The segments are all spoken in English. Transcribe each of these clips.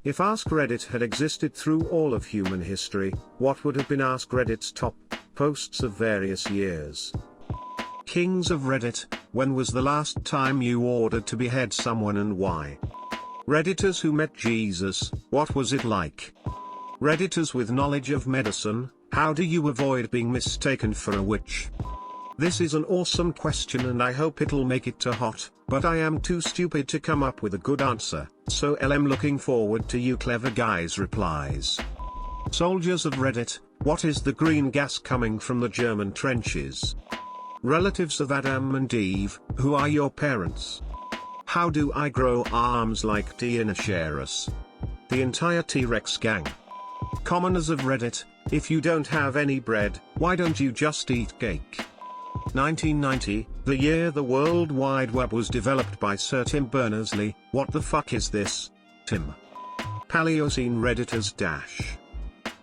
If AskReddit had existed through all of human history, what would have been AskReddit's top posts of various years? Kings of Reddit, when was the last time you ordered to behead someone and why? Redditors who met Jesus, what was it like? Redditors with knowledge of medicine, how do you avoid being mistaken for a witch? This is an awesome question and I hope it'll make it to hot, but I am too stupid to come up with a good answer, so LM looking forward to you clever guys' replies. Soldiers of Reddit, what is the green gas coming from the German trenches? Relatives of Adam and Eve, who are your parents? How do I grow arms like Tyrannosaurus? The entire T-Rex gang. Commoners of Reddit, if you don't have any bread, why don't you just eat cake? 1990, the year the World Wide Web was developed by Sir Tim Berners-Lee. What the fuck is this, Tim? Paleocene Redditors dash.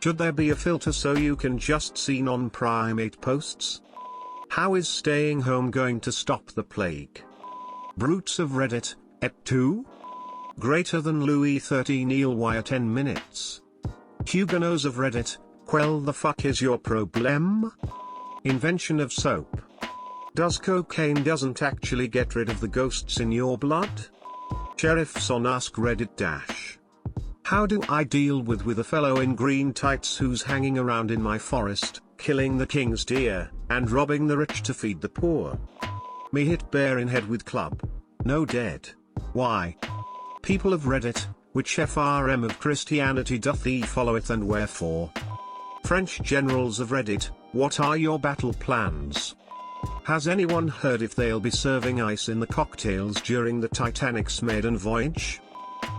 Should there be a filter so you can just see non-primate posts? How is staying home going to stop the plague? Brutes of Reddit, et tu? Greater than Louis XIII Neil wire 10 minutes. Huguenots of Reddit, quell the fuck is your problem? Invention of soap. Does cocaine doesn't actually get rid of the ghosts in your blood? Sheriffs on AskReddit dash. How do I deal with a fellow in green tights who's hanging around in my forest, killing the king's deer, and robbing the rich to feed the poor? Me hit bear in head with club. No dead. Why? People of Reddit, which FRM of Christianity doth he followeth and wherefore? French generals of Reddit, what are your battle plans? Has anyone heard if they'll be serving ice in the cocktails during the Titanic's maiden voyage?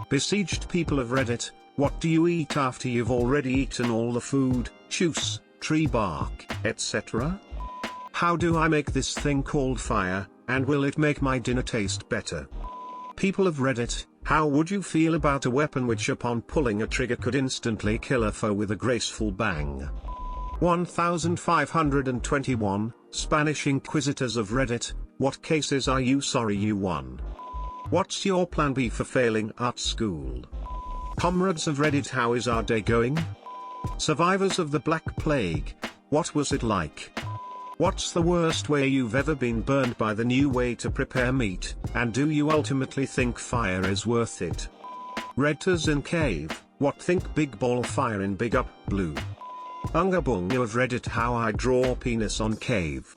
Besieged people of Reddit, what do you eat after you've already eaten all the food, juice, tree bark, etc.? How do I make this thing called fire, and will it make my dinner taste better? People of Reddit, how would you feel about a weapon which upon pulling a trigger could instantly kill a foe with a graceful bang? 1521, Spanish Inquisitors of Reddit, what cases are you sorry you won? What's your plan B for failing art school? Comrades of Reddit, how is our day going? Survivors of the Black Plague, what was it like? What's the worst way you've ever been burned by the new way to prepare meat, and do you ultimately think fire is worth it? Redditors in Cave, what think big ball fire in Big Up Blue? Unga Bunga of Reddit, how I draw penis on Cave.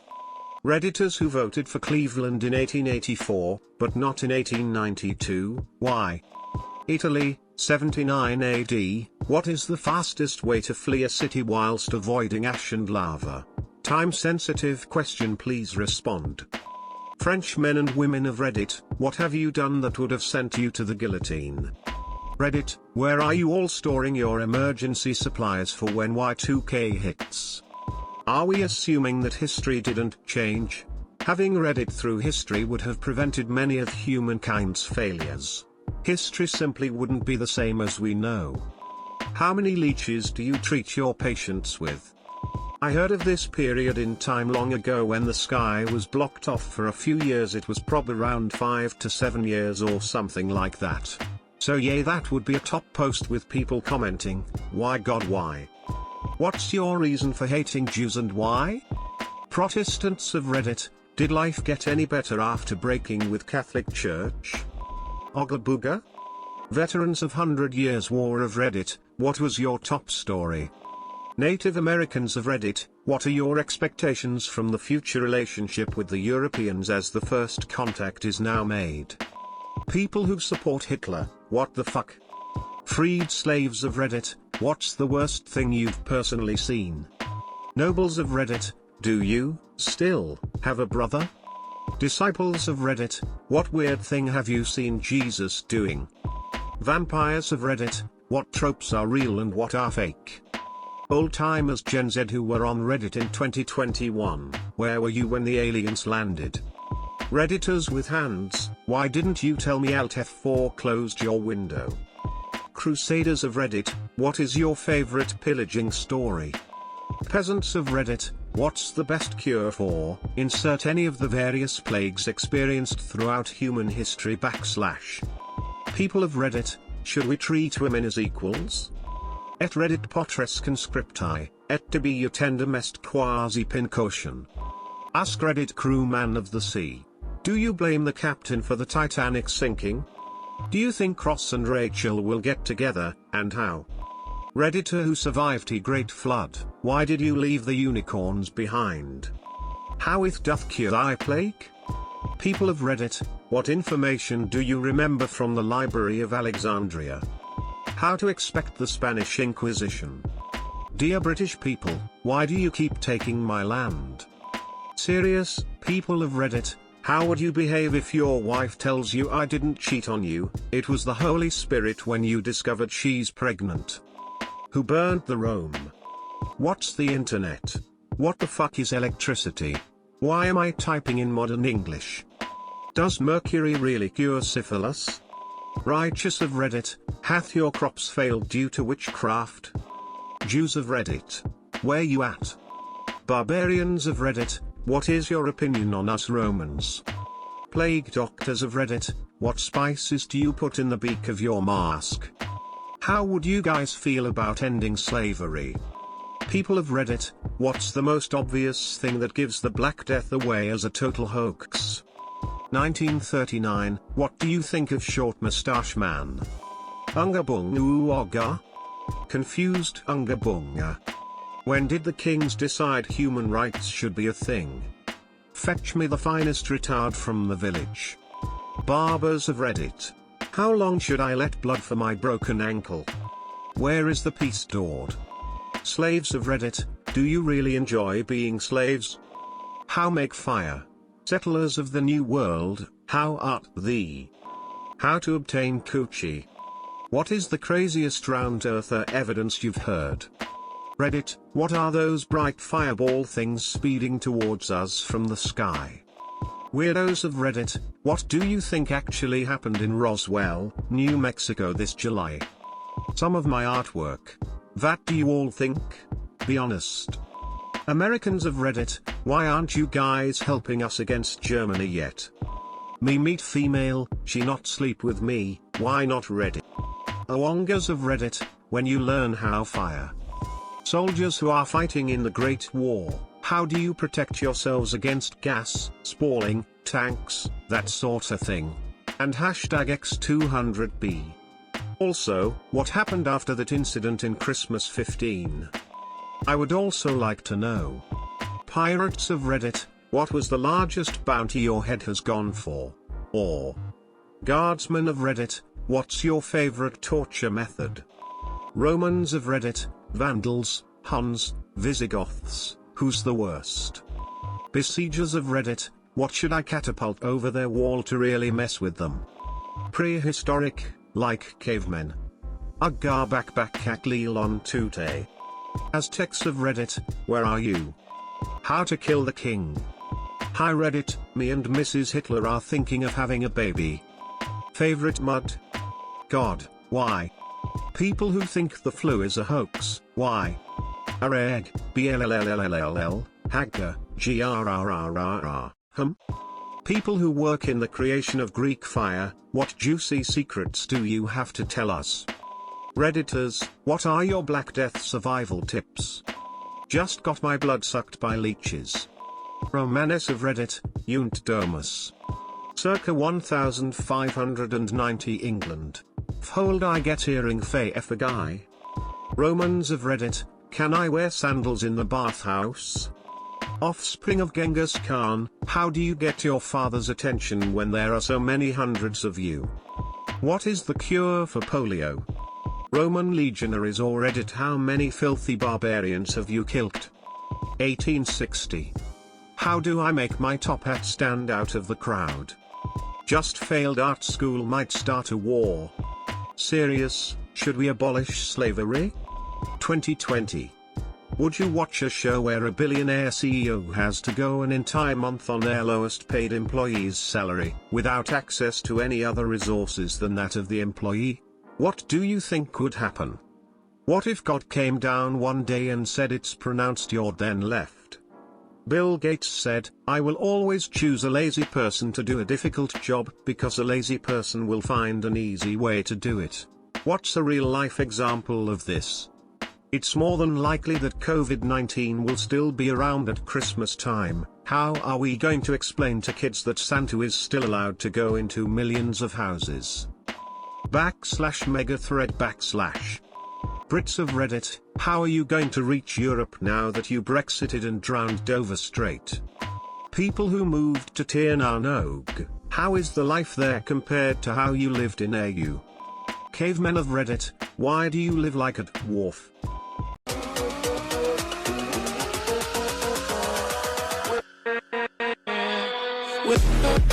Redditors who voted for Cleveland in 1884, but not in 1892, why? Italy, 79 AD, what is the fastest way to flee a city whilst avoiding ash and lava? Time-sensitive question, please respond. French men and women of Reddit, what have you done that would have sent you to the guillotine? Reddit, where are you all storing your emergency supplies for when Y2K hits? Are we assuming that history didn't change? Having read it through history would have prevented many of humankind's failures. History simply wouldn't be the same as we know. How many leeches do you treat your patients with? I heard of this period in time long ago when the sky was blocked off for a few years. It was probably around 5 to 7 years or something like that. So yeah, that would be a top post with people commenting, why God why? What's your reason for hating Jews and why? Protestants of Reddit, did life get any better after breaking with Catholic Church? Ogga Booga? Veterans of 100 Years War of Reddit, what was your top story? Native Americans of Reddit, what are your expectations from the future relationship with the Europeans as the first contact is now made? People who support Hitler, what the fuck? Freed slaves of Reddit, what's the worst thing you've personally seen? Nobles of Reddit, do you still have a brother? Disciples of Reddit, what weird thing have you seen Jesus doing? Vampires of Reddit, what tropes are real and what are fake? Old-timers Gen Z who were on Reddit in 2021, where were you when the aliens landed? Redditors with hands, why didn't you tell me Alt F4 closed your window? Crusaders of Reddit, what is your favorite pillaging story? Peasants of Reddit, what's the best cure for, insert any of the various plagues experienced throughout human history /. People of Reddit, should we treat women as equals? Et reddit potres conscripti, et tibi utendum est quasi pincaution. AskReddit crewman of the sea. Do you blame the captain for the Titanic sinking? Do you think Ross and Rachel will get together, and how? Redditor who survived the great flood, why did you leave the unicorns behind? How it doth cure thy plague? People of Reddit, what information do you remember from the Library of Alexandria? How to expect the Spanish Inquisition? Dear British people, why do you keep taking my land? Serious, people of Reddit, how would you behave if your wife tells you I didn't cheat on you, it was the Holy Spirit when you discovered she's pregnant? Who burned the Rome? What's the internet? What the fuck is electricity? Why am I typing in modern English? Does mercury really cure syphilis? Righteous of Reddit, hath your crops failed due to witchcraft? Jews of Reddit, where you at? Barbarians of Reddit, what is your opinion on us Romans? Plague doctors of Reddit, what spices do you put in the beak of your mask? How would you guys feel about ending slavery? People of Reddit, what's the most obvious thing that gives the Black Death away as a total hoax? 1939, what do you think of Short Mustache Man? Unga bunga uoga? Confused unga bunga. When did the kings decide human rights should be a thing? Fetch me the finest retard from the village. Barbers of Reddit. How long should I let blood for my broken ankle? Where is the peace dawd? Slaves of Reddit, do you really enjoy being slaves? How make fire? Settlers of the New World, how art thee? How to obtain coochie? What is the craziest round-earther evidence you've heard? Reddit, what are those bright fireball things speeding towards us from the sky? Weirdos of Reddit, what do you think actually happened in Roswell, New Mexico this July? Some of my artwork. That do you all think? Be honest. Americans of Reddit, why aren't you guys helping us against Germany yet? Me meet female, she not sleep with me, why not Reddit? Awongas of Reddit, when you learn how fire. Soldiers who are fighting in the Great War, how do you protect yourselves against gas, spalling, tanks, that sort of thing? And hashtag X200B. Also, what happened after that incident in Christmas 15? I would also like to know. Pirates of Reddit, what was the largest bounty your head has gone for? Or, Guardsmen of Reddit, what's your favorite torture method? Romans of Reddit, Vandals, Huns, Visigoths, who's the worst? Besiegers of Reddit, what should I catapult over their wall to really mess with them? Prehistoric, like cavemen. Uggar backpack lelon tute. Aztecs of Reddit, where are you? How to kill the king. Hi Reddit, me and Mrs. Hitler are thinking of having a baby. Favorite mud? God, why? People who think the flu is a hoax, why? Areg, BLLLLLL, Hagga, GRRRRR, People who work in the creation of Greek fire, what juicy secrets do you have to tell us? Redditors, what are your Black Death survival tips? Just got my blood sucked by leeches. Romanes of Reddit, Unt Domus. Circa 1590 England. Fhold I get hearing fay F a guy. Romans of Reddit, can I wear sandals in the bathhouse? Offspring of Genghis Khan, how do you get your father's attention when there are so many hundreds of you? What is the cure for polio? Roman legionaries or Reddit, how many filthy barbarians have you killed? 1860. How do I make my top hat stand out of the crowd? Just failed art school might start a war. Serious, should we abolish slavery? 2020. Would you watch a show where a billionaire CEO has to go an entire month on their lowest paid employee's salary, without access to any other resources than that of the employee? What do you think would happen? What if God came down one day and said it's pronounced you're then left? Bill Gates said, I will always choose a lazy person to do a difficult job because a lazy person will find an easy way to do it. What's a real-life example of this? It's more than likely that COVID-19 will still be around at Christmas time. How are we going to explain to kids that Santa is still allowed to go into millions of houses? /megathread / Brits of Reddit, how are you going to reach Europe now that you Brexited and drowned Dover Strait? People who moved to Tirnanog, how is the life there compared to how you lived in AU? Cavemen of Reddit, why do you live like a dwarf? With